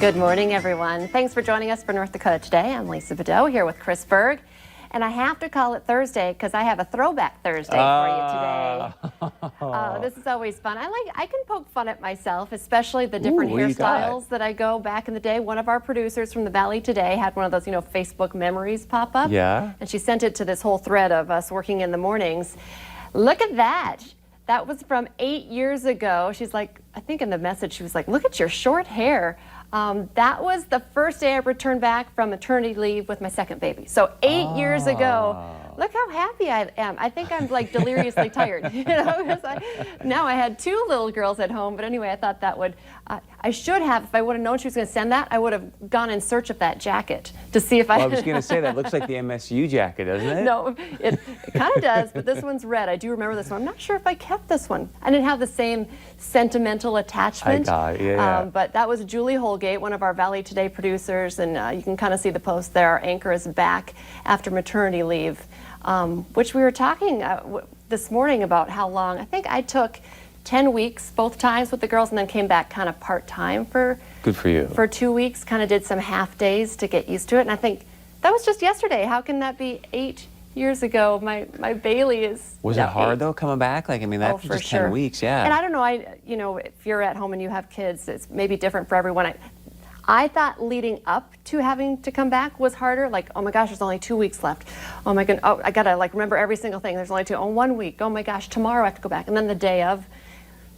Good morning, everyone. Thanks for joining us for North Dakota Today. I'm Lisa Bedeau here with Chris Berg. And I have to call it Thursday because I have a throwback Thursday for you today. This is always fun. I can poke fun at myself, especially the different hairstyles that I go back in the day. One of our producers from the Valley Today had one of those, Facebook memories pop up. Yeah. And she sent it to this whole thread of us working in the mornings. Look at that. That was from 8 years ago. She's like, I think in the message, she was like, look at your short hair. That was the first day I returned back from maternity leave with my second baby. So 8 years ago, look how happy I am. I think I'm like deliriously tired. Now I had two little girls at home, but anyway, I thought that would, I should have, if I would have known she was going to send that, I would have gone in search of that jacket to see if I was going to say, that looks like the MSU jacket, doesn't it? No, it kind of does, but this one's red. I do remember this one. I'm not sure if I kept this one. I didn't have the same sentimental attachment. But that was Julie Holgate, one of our Valley Today producers, and you can kind of see the post there. Our anchor is back after maternity leave, which we were talking this morning about how long. I think I took 10 weeks both times with the girls and then came back kind of part-time for good for you for 2 weeks, kind of did some half days to get used to it. And I think that was just yesterday. How can that be 8 years ago? My Bailey is Was it hard though coming back? Like, I mean, that's just 10 weeks, yeah. And I don't know, if you're at home and you have kids, it's maybe different for everyone. I thought leading up to having to come back was harder. Like, oh my gosh, there's only 2 weeks left. Oh my goodness, oh, I gotta remember every single thing. There's only 2. Oh, 1 week. Oh my gosh, tomorrow I have to go back. And then the day of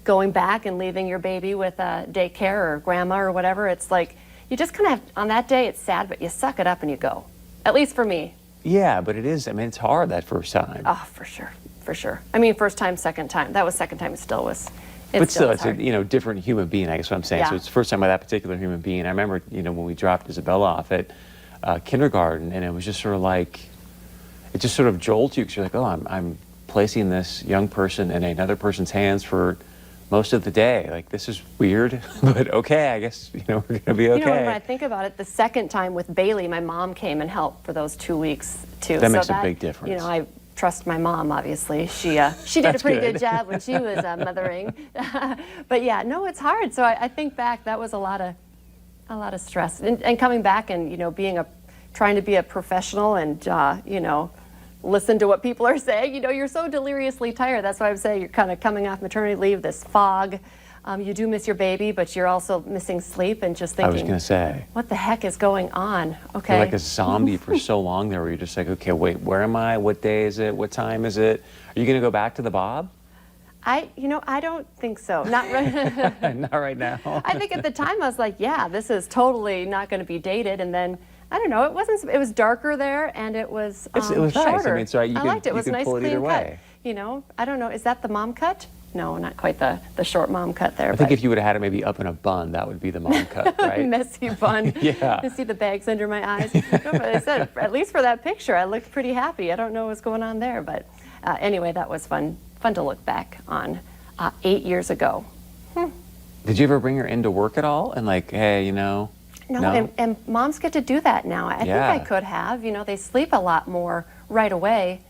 going back and leaving your baby with daycare or grandma or whatever, it's like you just kind of have, on that day it's sad, but you suck it up and you go. At least for me. Yeah, but it is, I mean, it's hard that first time. Oh, for sure. I mean, first time, second time. That was second time, it still was. But still, it's a different human being, I guess what I'm saying. Yeah. So it's the first time with that particular human being. I remember, when we dropped Isabella off at kindergarten, and it was just sort of like, it just sort of jolts you, because you're like, oh, I'm placing this young person in another person's hands for most of the day. Like, this is weird, but okay, I guess, we're going to be okay. When I think about it, the second time with Bailey, my mom came and helped for those 2 weeks, too. That makes a big difference. I trust my mom, obviously. She did a pretty good job when she was mothering. But yeah, no, it's hard. So I think back, that was a lot of stress. And coming back and, trying to be a professional and, listen to what people are saying. You're so deliriously tired. That's why I'm saying you're kind of coming off maternity leave, this fog. You do miss your baby, but you're also missing sleep and just thinking, I was going to say, what the heck is going on? Okay. You're like a zombie for so long there, where you're just like, okay, wait, where am I? What day is it? What time is it? Are you going to go back to the Bob? I don't think so. Not right. Not right now. I think at the time I was like, yeah, this is totally not going to be dated. And then, I don't know, it was darker there, and it was it was shorter. Nice. I mean, so I liked it. It was a nice, pull it clean either way. cut. I don't know, is that the mom cut? No, not quite the short mom cut there. I think if you would have had it maybe up in a bun, that would be the mom cut, right? Messy bun. Yeah. You see the bags under my eyes. No, but I said, at least for that picture, I looked pretty happy. I don't know what's going on there, but anyway, that was fun to look back on 8 years ago. Did you ever bring her into work at all? And like, hey, No? And moms get to do that now. I think I could have. They sleep a lot more right away.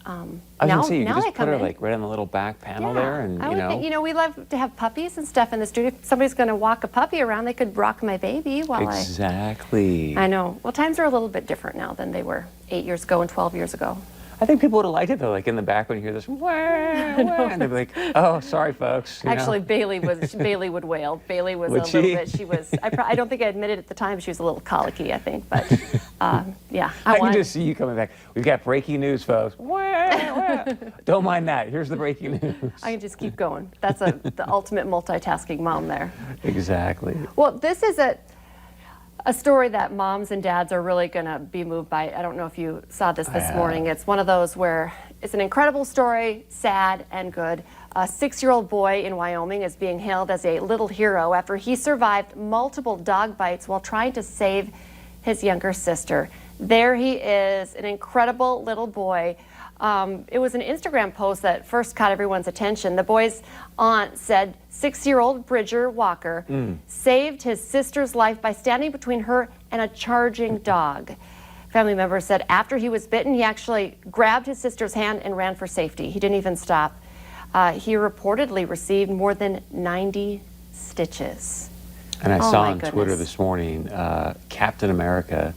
I was going to say, you could just put her like right on the little back panel there, and I would think, we love to have puppies and stuff in the studio. If somebody's going to walk a puppy around, they could rock my baby while Exactly. I know. Well, times are a little bit different now than they were 8 years ago and 12 years ago. I think people would have liked it though, like in the back when you hear this, wah, wah, and they'd be like, "Oh, sorry, folks." Actually, Bailey would wail. Bailey was would a little bit. She was. I don't think I admitted at the time she was a little colicky. I think, but yeah. I can just see you coming back. We've got breaking news, folks. Wah, wah. Don't mind that. Here's the breaking news. I can just keep going. That's the ultimate multitasking mom there. Exactly. Well, this is a story that moms and dads are really going to be moved by. I don't know if you saw this morning. It's one of those where it's an incredible story, sad and good. A 6-year-old boy in Wyoming is being hailed as a little hero after he survived multiple dog bites while trying to save his younger sister. There he is, an incredible little boy. It was an Instagram post that first caught everyone's attention. The boy's aunt said 6-year-old Bridger Walker saved his sister's life by standing between her and a charging dog. Family members said after he was bitten, he actually grabbed his sister's hand and ran for safety. He didn't even stop. He reportedly received more than 90 stitches. And I Oh, saw my on Twitter goodness. this morning, Captain America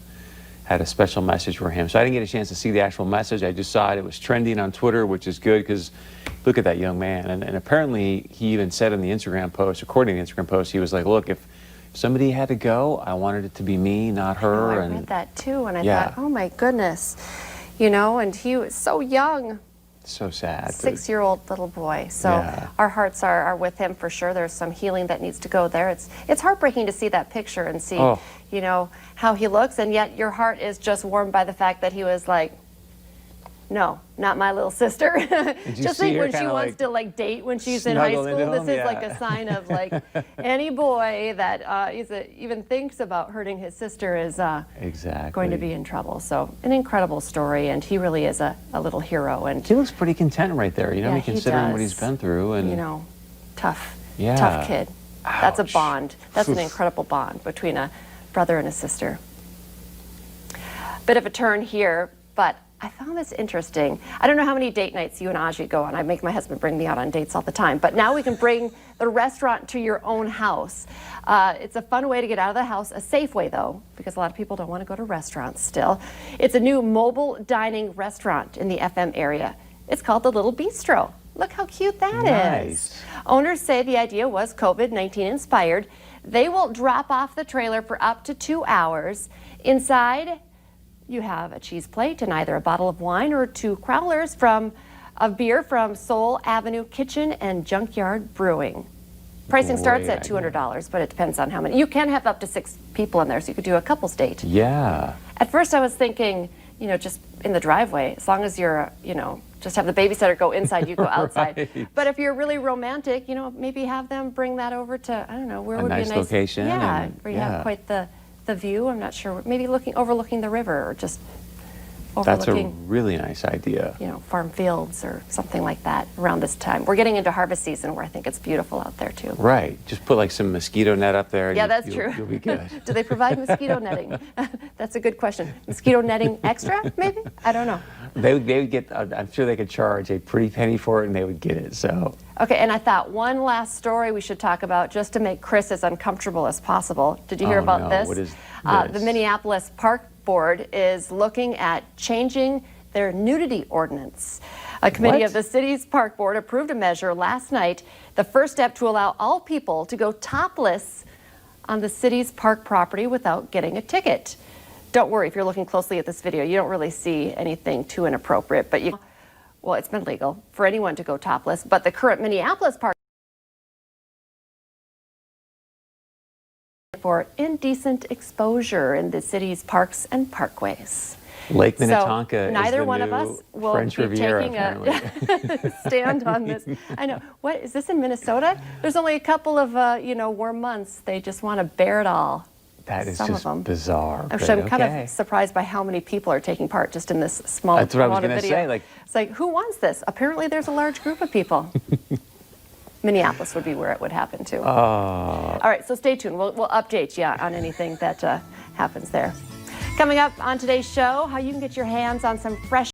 had a special message for him. So I didn't get a chance to see the actual message. I just saw it. It was trending on Twitter, which is good because look at that young man. And apparently he even said in the Instagram post, according to the Instagram post, he was like, look, if somebody had to go, I wanted it to be me, not her. I and read that too, and I Yeah. thought, oh my goodness, you know, and he was so young. So sad. 6-year-old little boy. So Yeah. our hearts are with him for sure. There's some healing that needs to go there. It's heartbreaking to see that picture and see, Oh. you know, how he looks, and yet your heart is just warmed by the fact that he was like, no, not my little sister. you Just see think her when she kinda, wants like, to like date when she's in high snuggle school, into this him? is like Yeah. a sign of like any boy that even thinks about hurting his sister is Exactly. going to be in trouble. So an incredible story, and he really is a little hero. And He looks pretty content right there, you know, Yeah, I mean, he considering what does. he's been through. And you know, tough Yeah. kid. That's a Ouch. bond. That's an Oof. incredible bond between a brother and a sister. Bit of a turn here, but I found this interesting. I don't know how many date nights you and Aji go on. I make my husband bring me out on dates all the time, but now we can bring the restaurant to your own house. It's a fun way to get out of the house, a safe way though, because a lot of people don't want to go to restaurants still. It's a new mobile dining restaurant in the FM area. It's called the Little Bistro. Look how cute that is. Nice. Owners say the idea was COVID-19 inspired. They will drop off the trailer for up to 2 hours. Inside, you have a cheese plate and either a bottle of wine or 2 crowlers of beer from Soul Avenue Kitchen and Junkyard Brewing. Pricing starts Great at $200, but it depends on how many. You can have up to 6 people in there, so you could do a couple's date. Yeah. At first I was thinking, you know, just in the driveway, as long as you're, you know, just have the babysitter go inside, you go outside. Right. But if you're really romantic, you know, maybe have them bring that over to, I don't know, where A would nice be a nice location Yeah, and- where you yeah. have quite the view. I'm not sure. Maybe overlooking the river, or just That's a overlooking, really nice idea. you know, farm fields or something like that around this time. We're getting into harvest season where I think it's beautiful out there too. Right. Just put like some mosquito net up there. Yeah, that's you'll, true. You'll be good. Do they provide mosquito netting? That's a good question. Mosquito netting extra, maybe? I don't know. They would get, I'm sure they could charge a pretty penny for it and they would get it, so. Okay, and I thought one last story we should talk about just to make Chris as uncomfortable as possible. Did you hear Oh, about no. this? What is The this? Minneapolis Park Board is looking at changing their nudity ordinance. A committee What? of the city's park board approved a measure last night, the first step to allow all people to go topless on the city's park property without getting a ticket. Don't worry, if you're looking closely at this video, you don't really see anything too inappropriate, but well, it's been legal for anyone to go topless, but the current Minneapolis Park for indecent exposure in the city's parks and parkways. Lake So Minnetonka neither is the one of new us will French be Riviera, taking apparently. a stand on this. I know. What is this in Minnesota? There's only a couple of you know, warm months. They just want to bear it all. That is Some of just them. bizarre. Actually, I'm but kind okay. of surprised by how many people are taking part just in this small That's what I was amount of gonna video. say, like- It's like, who wants this? Apparently, there's a large group of people. Minneapolis would be where it would happen to. All right, so stay tuned. We'll update you on anything that happens there. Coming up on today's show, how you can get your hands on some fresh